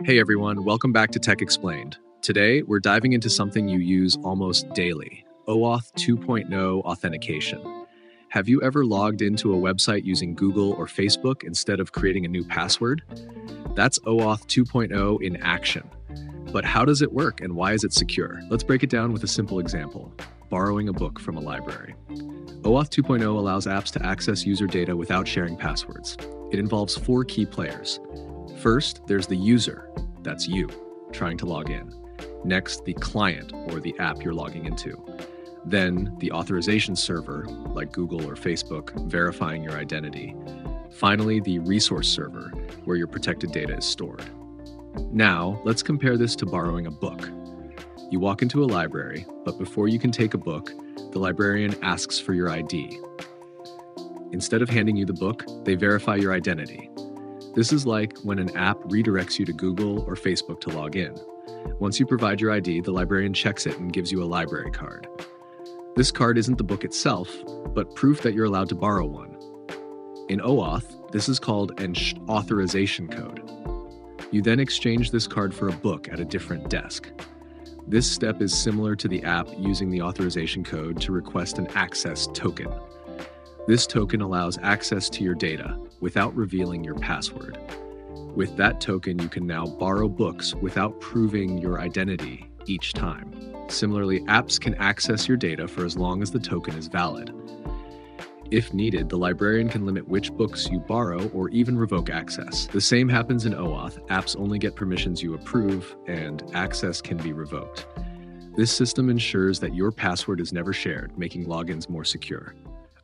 Hey everyone, welcome back to Tech Explained. Today, we're diving into something you use almost daily, OAuth 2.0 authentication. Have you ever logged into a website using Google or Facebook instead of creating a new password? That's OAuth 2.0 in action. But how does it work and why is it secure? Let's break it down with a simple example, borrowing a book from a library. OAuth 2.0 allows apps to access user data without sharing passwords. It involves four key players. First, there's the user, that's you, trying to log in. Next, the client, or the app you're logging into. Then, the authorization server, like Google or Facebook, verifying your identity. Finally, the resource server, where your protected data is stored. Now, let's compare this to borrowing a book. You walk into a library, but before you can take a book, the librarian asks for your ID. Instead of handing you the book, they verify your identity. This is like when an app redirects you to Google or Facebook to log in. Once you provide your ID, the librarian checks it and gives you a library card. This card isn't the book itself, but proof that you're allowed to borrow one. In OAuth, this is called an authorization code. You then exchange this card for a book at a different desk. This step is similar to the app using the authorization code to request an access token. This token allows access to your data without revealing your password. With that token, you can now borrow books without proving your identity each time. Similarly, apps can access your data for as long as the token is valid. If needed, the librarian can limit which books you borrow or even revoke access. The same happens in OAuth. Apps only get permissions you approve, and access can be revoked. This system ensures that your password is never shared, making logins more secure.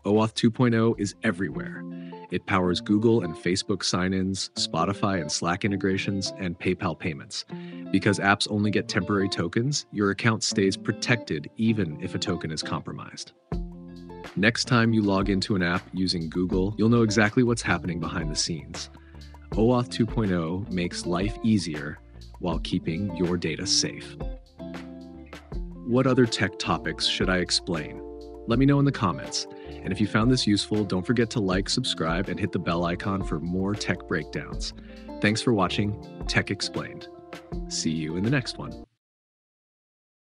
OAuth 2.0 is everywhere. It powers Google and Facebook sign-ins, Spotify and Slack integrations, and PayPal payments. Because apps only get temporary tokens, your account stays protected even if a token is compromised. Next time you log into an app using Google, you'll know exactly what's happening behind the scenes. OAuth 2.0 makes life easier while keeping your data safe. What other tech topics should I explain? Let me know in the comments. And if you found this useful, don't forget to like, subscribe, and hit the bell icon for more tech breakdowns. Thanks for watching Tech Explained. See you in the next one.